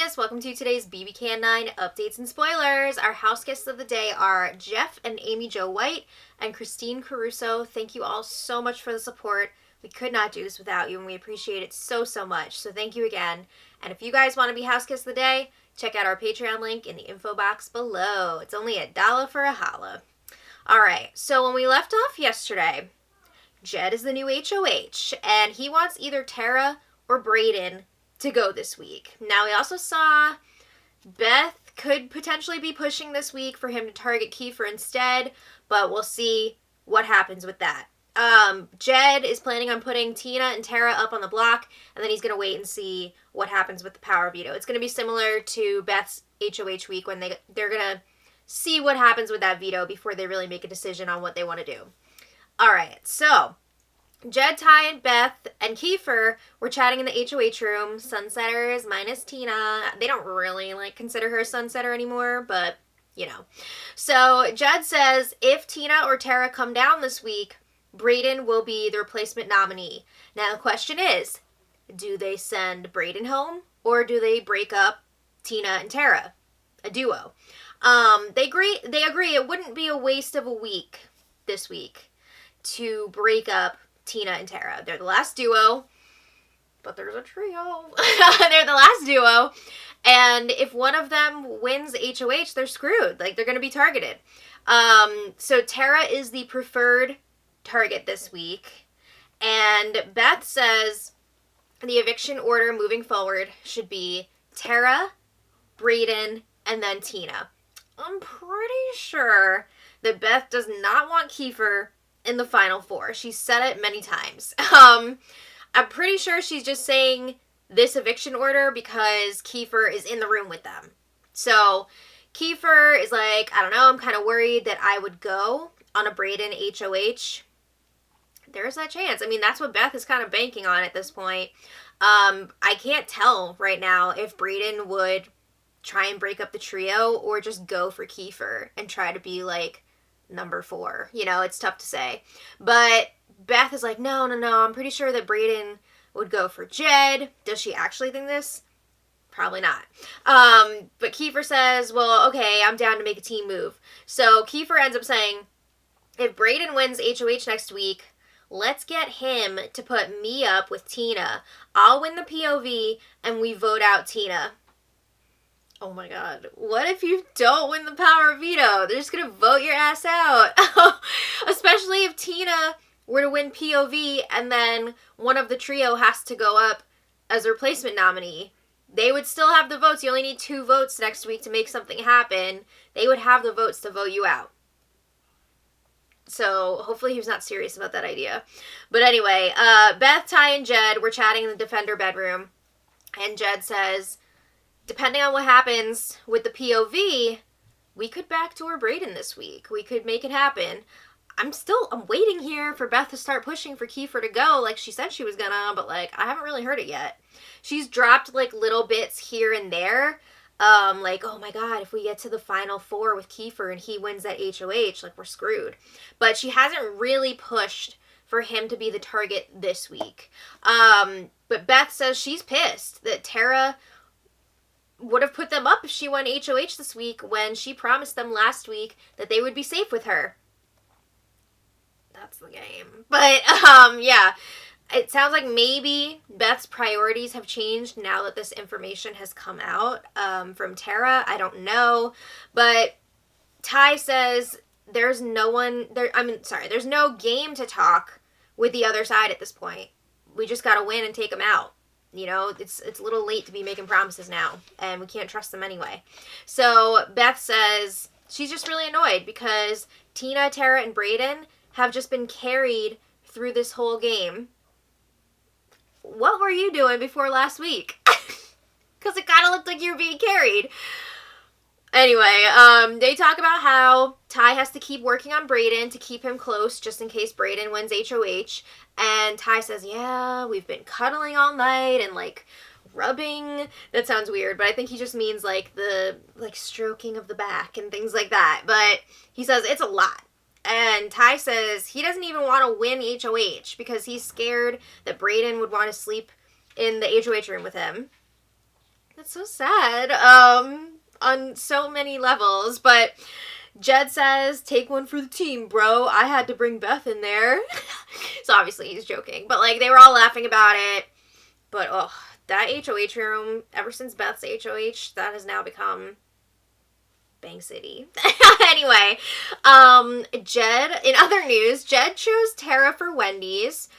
guys, welcome to today's bbcan 9 updates and spoilers. Our house guests of the day are Jeff and Amy Jo White and Christine Caruso. Thank you all so much for the support. We could not do this without you, and we appreciate it so much. So thank you again. And if you guys want to be house guests of the day, check out our Patreon link in the info box below. It's only $1 for a holla. Alright, so when we left off yesterday, Jed is the new HOH, and he wants either Tera or Brayden to go this week. Now, we also saw Beth could potentially be pushing this week for him to target Kiefer instead, but we'll see what happens with that. Jed is planning on putting Tina and Tera up on the block, and then he's going to wait and see what happens with the power veto. It's going to be similar to Beth's HOH week when they're going to see what happens with that veto before they really make a decision on what they want to do. Alright, so Jed, Ty, and Beth, and Kiefer were chatting in the HOH room. Sunsetters minus Tina. They don't really, consider her a sunsetter anymore, but, you know. So, Jed says, if Tina or Tera come down this week, Brayden will be the replacement nominee. Now, the question is, do they send Brayden home, or do they break up Tina and Tera? A duo. They agree it wouldn't be a waste of a week this week to break up Tina and Tera. They're the last duo, but there's a trio. They're the last duo, and if one of them wins HOH, they're screwed. They're going to be targeted. So Tera is the preferred target this week, and Beth says the eviction order moving forward should be Tera, Brayden, and then Tina. I'm pretty sure that Beth does not want Kiefer in the final four. She's said it many times. I'm pretty sure she's just saying this eviction order because Kiefer is in the room with them. So Kiefer is like, I don't know, I'm kind of worried that I would go on a Brayden HOH. There's that chance. I mean, that's what Beth is kind of banking on at this point. I can't tell right now if Brayden would try and break up the trio or just go for Kiefer and try to be number 4. You know, it's tough to say. But Beth is like, no, I'm pretty sure that Brayden would go for Jed. Does she actually think this? Probably not. But Kiefer says, well, okay, I'm down to make a team move. So Kiefer ends up saying, if Brayden wins HOH next week, let's get him to put me up with Tina. I'll win the POV and we vote out Tina. Oh my god. What if you don't win the power veto? They're just gonna vote your ass out. Especially if Tina were to win POV and then one of the trio has to go up as a replacement nominee. They would still have the votes. You only need 2 votes next week to make something happen. They would have the votes to vote you out. So hopefully he was not serious about that idea. But anyway, Beth, Ty, and Jed were chatting in the Defender bedroom. And Jed says, depending on what happens with the POV, we could backdoor Brayden this week. We could make it happen. I'm waiting here for Beth to start pushing for Kiefer to go like she said she was gonna, but I haven't really heard it yet. She's dropped little bits here and there. Oh my god, if we get to the final 4 with Kiefer and he wins that HOH, we're screwed. But she hasn't really pushed for him to be the target this week. But Beth says she's pissed that Tera would have put them up if she won HOH this week when she promised them last week that they would be safe with her. That's the game. But, yeah. It sounds like maybe Beth's priorities have changed now that this information has come out from Tera. I don't know. But Ty says there's no game to talk with the other side at this point. We just gotta win and take them out. You know, it's a little late to be making promises now, and we can't trust them anyway. So Beth says she's just really annoyed because Tina, Tera, and Brayden have just been carried through this whole game. What were you doing before last week? Because it kind of looked like you were being carried. Anyway, they talk about how Ty has to keep working on Brayden to keep him close just in case Brayden wins HOH. And Ty says, yeah, we've been cuddling all night and rubbing. That sounds weird, but I think he just means the stroking of the back and things like that. But he says it's a lot. And Ty says he doesn't even want to win HOH because he's scared that Brayden would want to sleep in the HOH room with him. It's so sad. On so many levels, but Jed says, take one for the team, bro. I had to bring Beth in there. So obviously he's joking, but like they were all laughing about it. But oh, that HOH room, ever since Beth's HOH, that has now become Bang City. Anyway, Jed, in other news, Jed chose Tera for Wendy's,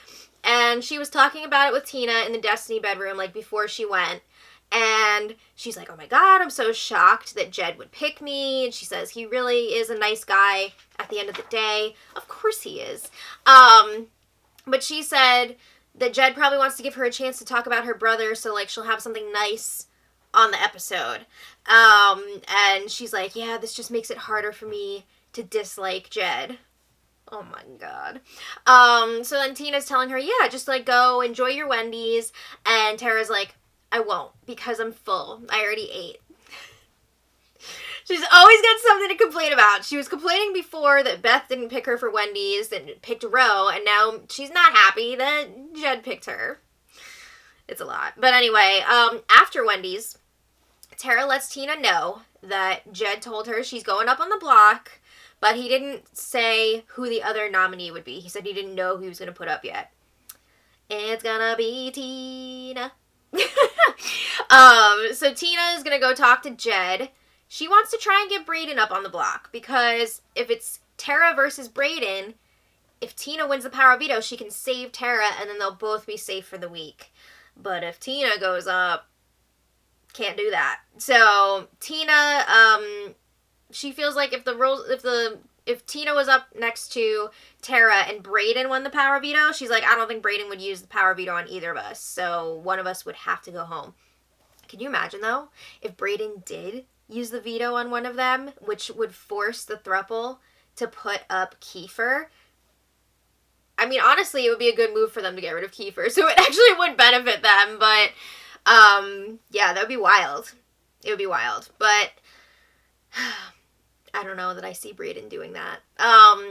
and she was talking about it with Tina in the Destiny bedroom, like, before she went, and she's like, oh my god, I'm so shocked that Jed would pick me, and she says he really is a nice guy at the end of the day. Of course he is. But she said that Jed probably wants to give her a chance to talk about her brother, so, like, she'll have something nice on the episode. And she's like, yeah, this just makes it harder for me to dislike Jed. Oh my god. So then Tina's telling her, yeah, just, like, go enjoy your Wendy's. And Tara's like, I won't, because I'm full. I already ate. She's always got something to complain about. She was complaining before that Beth didn't pick her for Wendy's and picked Ro, and now she's not happy that Jed picked her. It's a lot. But anyway, after Wendy's, Tera lets Tina know that Jed told her she's going up on the block, but he didn't say who the other nominee would be. He said he didn't know who he was going to put up yet. It's gonna be Tina. So Tina is going to go talk to Jed. She wants to try and get Brayden up on the block, because if it's Tera versus Brayden, if Tina wins the power veto, she can save Tera, and then they'll both be safe for the week. But if Tina goes up, can't do that. So Tina, she feels like if Tina was up next to Tera and Brayden won the power veto, she's like, I don't think Brayden would use the power veto on either of us, so one of us would have to go home. Can you imagine, though, if Brayden did use the veto on one of them, which would force the throuple to put up Kiefer? I mean, honestly, it would be a good move for them to get rid of Kiefer, so it actually would benefit them, but, yeah, that would be wild. It would be wild, but I don't know that I see Brayden doing that.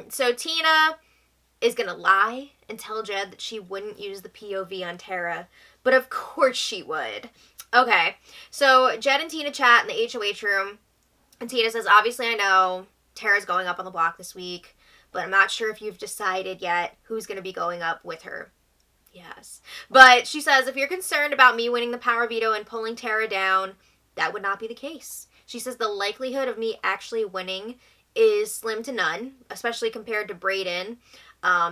So Tina is gonna lie and tell Jed that she wouldn't use the POV on Tera, but of course she would. Okay, so Jed and Tina chat in the HOH room, and Tina says, obviously I know Tera's going up on the block this week, but I'm not sure if you've decided yet who's going to be going up with her. Yes. But she says, if you're concerned about me winning the power veto and pulling Tera down, that would not be the case. She says the likelihood of me actually winning is slim to none, especially compared to Brayden,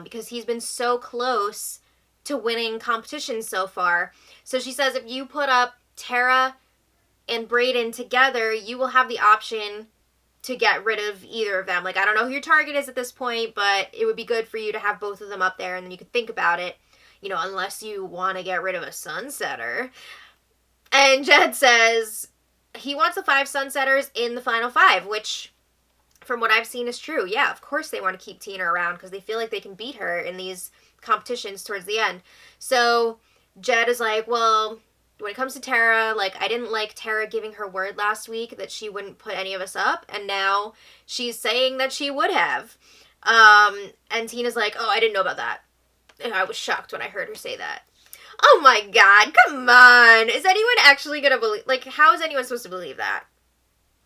because he's been so close to winning competitions so far. So she says if you put up Tera and Brayden together, you will have the option to get rid of either of them. Like, I don't know who your target is at this point, but it would be good for you to have both of them up there, and then you could think about it, you know, unless you want to get rid of a sunsetter. And Jed says he wants the 5 sunsetters in the final 5, which, from what I've seen, is true. Yeah, of course they want to keep Tina around because they feel like they can beat her in these competitions towards the end. So Jed is like, well, when it comes to Tera, like, I didn't like Tera giving her word last week that she wouldn't put any of us up, and now she's saying that she would have. And Tina's like, oh, I didn't know about that. And I was shocked when I heard her say that. Oh my god, come on. Is anyone actually gonna believe, like, how is anyone supposed to believe that?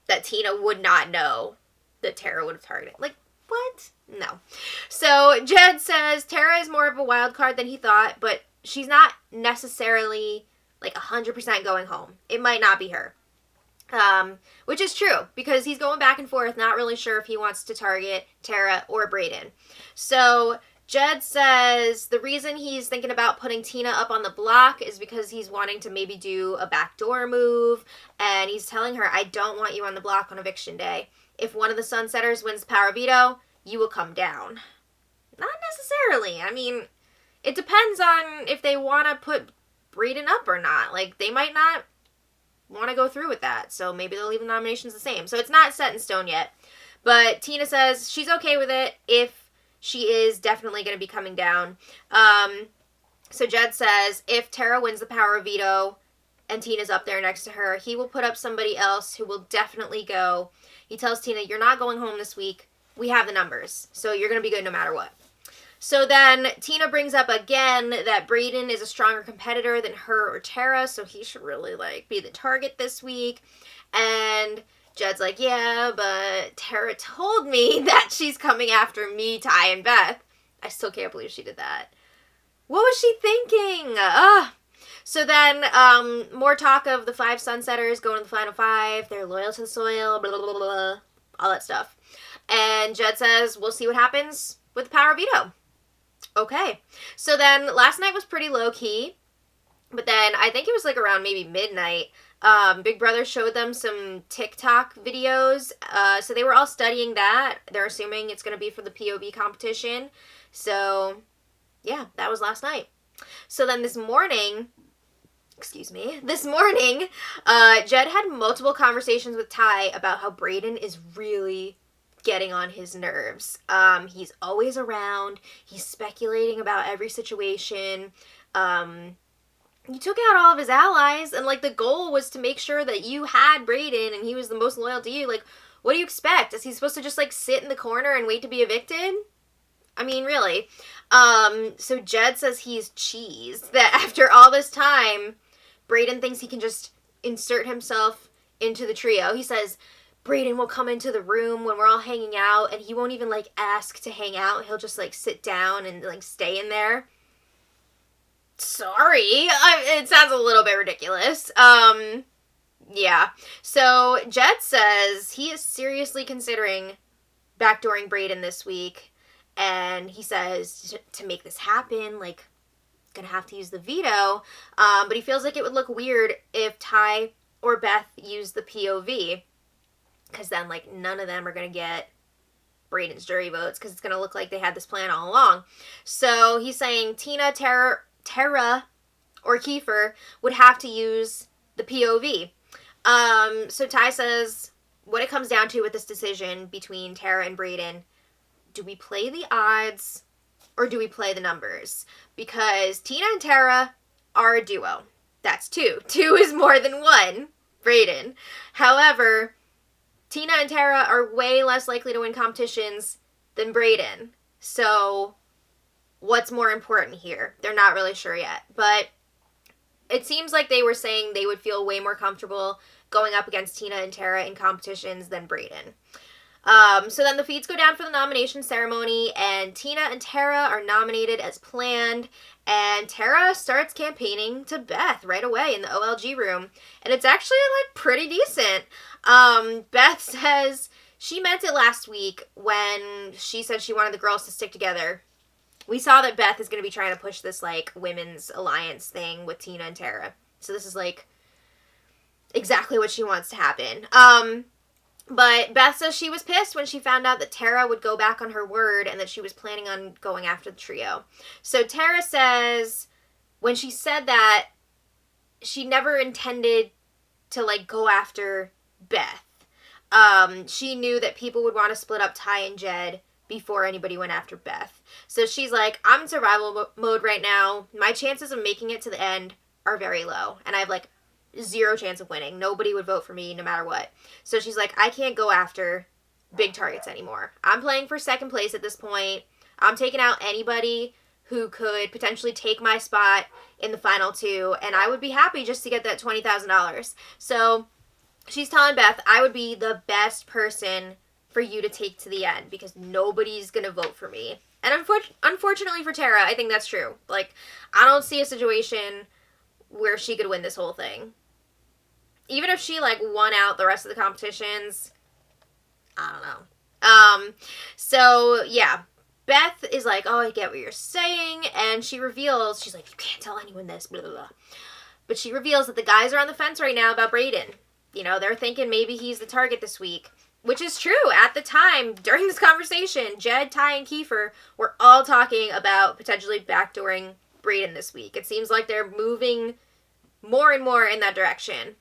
That Tina would not know that Tera would have targeted. Like, what? No. So Jed says Tera is more of a wild card than he thought, but she's not necessarily like 100% going home. It might not be her. Which is true, because he's going back and forth, not really sure if he wants to target Tera or Brayden. So Jed says the reason he's thinking about putting Tina up on the block is because he's wanting to maybe do a backdoor move, and he's telling her, I don't want you on the block on eviction day. If one of the sunsetters wins power veto, you will come down. Not necessarily. I mean, it depends on if they want to put Brayden up or not. Like, they might not want to go through with that, so maybe they'll leave the nominations the same. So it's not set in stone yet. But Tina says she's okay with it if she is definitely going to be coming down. So Jed says if Tera wins the power veto and Tina's up there next to her, he will put up somebody else who will definitely go. He tells Tina, you're not going home this week. We have the numbers, so you're going to be good no matter what. So then Tina brings up again that Brayden is a stronger competitor than her or Tera, so he should really, like, be the target this week. And Jed's like, yeah, but Tera told me that she's coming after me, Ty, and Beth. I still can't believe she did that. What was she thinking? So then, more talk of the 5 Sunsetters going to the final 5. They're loyal to the soil, blah, blah, blah, blah, all that stuff. And Jed says, we'll see what happens with the power veto. Okay. So then, last night was pretty low-key. But then, I think it was like around maybe midnight, Big Brother showed them some TikTok videos. So they were all studying that. They're assuming it's going to be for the POV competition. So, yeah, that was last night. So then this morning, Jed had multiple conversations with Ty about how Brayden is really getting on his nerves. He's always around. He's speculating about every situation. He took out all of his allies, and, like, the goal was to make sure that you had Brayden, and he was the most loyal to you. Like, what do you expect? Is he supposed to just, like, sit in the corner and wait to be evicted? I mean, really. So Jed says he's cheesed, that after all this time, Brayden thinks he can just insert himself into the trio. He says Brayden will come into the room when we're all hanging out, and he won't even, like, ask to hang out. He'll just, like, sit down and, like, stay in there. Sorry. It sounds a little bit ridiculous. Yeah. So Jed says he is seriously considering backdooring Brayden this week. And he says to make this happen, like, gonna have to use the veto. But he feels like it would look weird if Ty or Beth use the POV. Because then, like, none of them are gonna get Brayden's jury votes. Because it's gonna look like they had this plan all along. So he's saying Tina, Tera, or Kiefer would have to use the POV. So Ty says, what it comes down to with this decision between Tera and Brayden, do we play the odds or do we play the numbers? Because Tina and Tera are a duo. That's 2. 2 is more than 1, Brayden. However, Tina and Tera are way less likely to win competitions than Brayden. So what's more important here? They're not really sure yet. But it seems like they were saying they would feel way more comfortable going up against Tina and Tera in competitions than Brayden. So then the feeds go down for the nomination ceremony, and Tina and Tera are nominated as planned, and Tera starts campaigning to Beth right away in the OLG room, and it's actually, like, pretty decent. Beth says she meant it last week when she said she wanted the girls to stick together. We saw that Beth is going to be trying to push this, like, women's alliance thing with Tina and Tera. So this is, like, exactly what she wants to happen. But Beth says she was pissed when she found out that Tera would go back on her word and that she was planning on going after the trio. So Tera says when she said that, she never intended to, like, go after Beth. She knew that people would want to split up Ty and Jed before anybody went after Beth. So she's like, I'm in survival mode right now. My chances of making it to the end are very low. And I have, like, 0 chance of winning. Nobody would vote for me no matter what. So she's like, I can't go after big targets anymore. I'm playing for second place at this point. I'm taking out anybody who could potentially take my spot in the final 2. And I would be happy just to get that $20,000. So she's telling Beth, I would be the best person for you to take to the end because nobody's going to vote for me. And unfortunately for Tera, I think that's true. Like, I don't see a situation where she could win this whole thing. Even if she, like, won out the rest of the competitions, I don't know. So, yeah. Beth is like, oh, I get what you're saying. And she reveals, she's like, you can't tell anyone this, blah, blah, blah. But she reveals that the guys are on the fence right now about Brayden. You know, they're thinking maybe he's the target this week. Which is true. At the time, during this conversation, Jed, Ty, and Kiefer were all talking about potentially backdooring Brayden this week. It seems like they're moving more and more in that direction.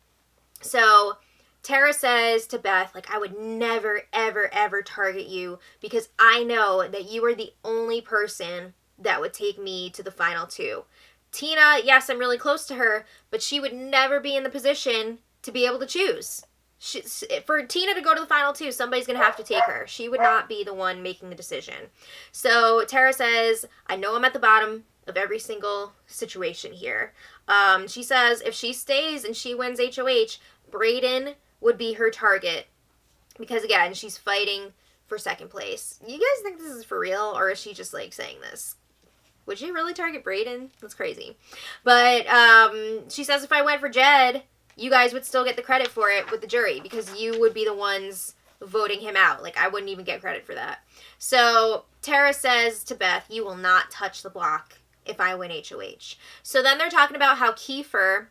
So Tera says to Beth, like, I would never, ever, ever target you because I know that you are the only person that would take me to the final 2. Tina, yes, I'm really close to her, but she would never be in the position to be able to choose. For Tina to go to the final two, somebody's going to have to take her. She would not be the one making the decision. So Tera says, I know I'm at the bottom of every single situation here. She says if she stays and she wins HOH, Brayden would be her target. Because, again, she's fighting for second place. You guys think this is for real, or is she just, like, saying this? Would she really target Brayden? That's crazy. But she says if I went for Jed, you guys would still get the credit for it with the jury, because you would be the ones voting him out. Like, I wouldn't even get credit for that. So Tera says to Beth, you will not touch the block if I win HOH. So then they're talking about how Kiefer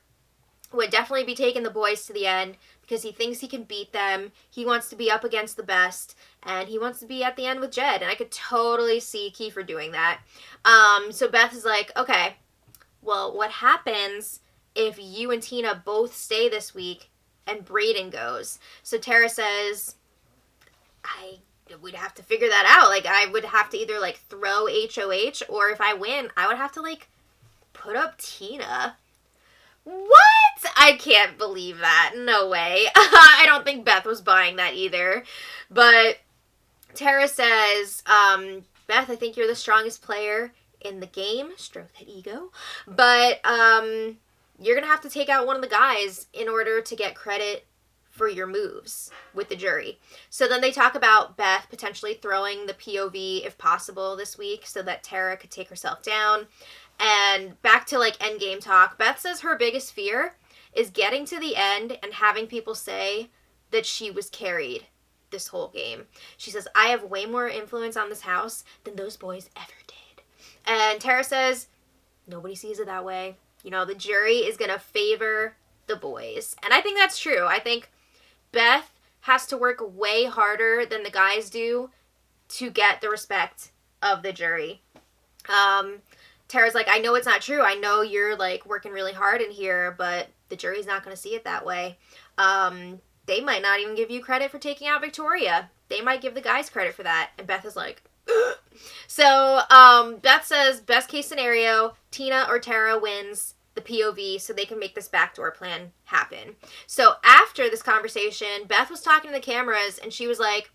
would definitely be taking the boys to the end because he thinks he can beat them. He wants to be up against the best, and he wants to be at the end with Jed. And I could totally see Kiefer doing that. So Beth is like, okay, well, what happens if you and Tina both stay this week and Brayden goes? So Tera says, we'd have to figure that out. Like, I would have to either, like, throw HOH, or if I win, I would have to, like, put up Tina. What? I can't believe that. No way. I don't think Beth was buying that either. But Tera says, Beth, I think you're the strongest player in the game. Stroke that ego. But you're going to have to take out one of the guys in order to get credit for your moves with the jury. So then they talk about Beth potentially throwing the POV if possible this week so that Tera could take herself down. And back to, like, endgame talk, Beth says her biggest fear is getting to the end and having people say that she was carried this whole game. She says, I have way more influence on this house than those boys ever did. And Tera says, nobody sees it that way. You know, the jury is going to favor the boys. And I think that's true. I think Beth has to work way harder than the guys do to get the respect of the jury. Tara's like, I know it's not true. I know you're, like, working really hard in here, but the jury's not going to see it that way. They might not even give you credit for taking out Victoria. They might give the guys credit for that. And Beth is like, ugh. So Beth says, best case scenario, Tina or Tera wins the POV so they can make this backdoor plan happen. So after this conversation, Beth was talking to the cameras, and she was like,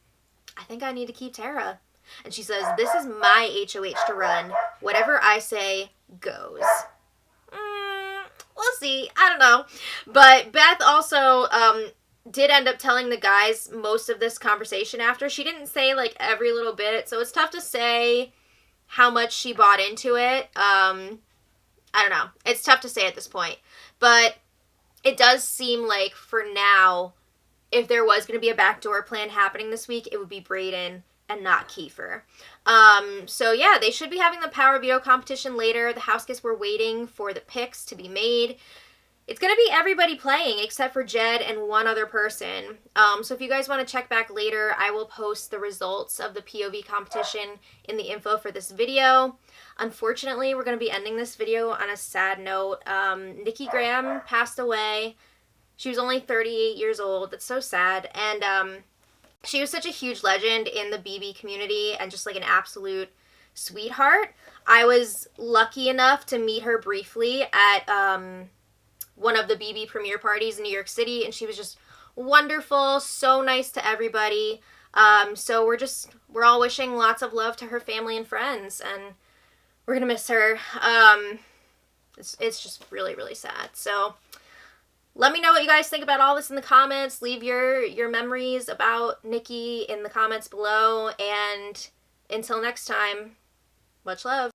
I think I need to keep Tera. And she says, this is my HOH to run. Whatever I say goes. We'll see. I don't know. But Beth also did end up telling the guys most of this conversation after. She didn't say, like, every little bit. So it's tough to say how much she bought into it. I don't know. It's tough to say at this point. But it does seem like, for now, if there was going to be a backdoor plan happening this week, it would be Brayden and not Kiefer. So yeah, they should be having the power veto competition later. The house guests were waiting for the picks to be made. It's going to be everybody playing except for Jed and one other person. So if you guys want to check back later, I will post the results of the POV competition in the info for this video. Unfortunately, we're going to be ending this video on a sad note. Nikki Graham passed away. She was only 38 years old. That's so sad. And she was such a huge legend in the BB community and just, like, an absolute sweetheart. I was lucky enough to meet her briefly at one of the BB premiere parties in New York City, and she was just wonderful, so nice to everybody. So we're all wishing lots of love to her family and friends, and we're gonna miss her. It's just really, really sad. So let me know what you guys think about all this in the comments. Leave your memories about Nikki in the comments below. And until next time, much love.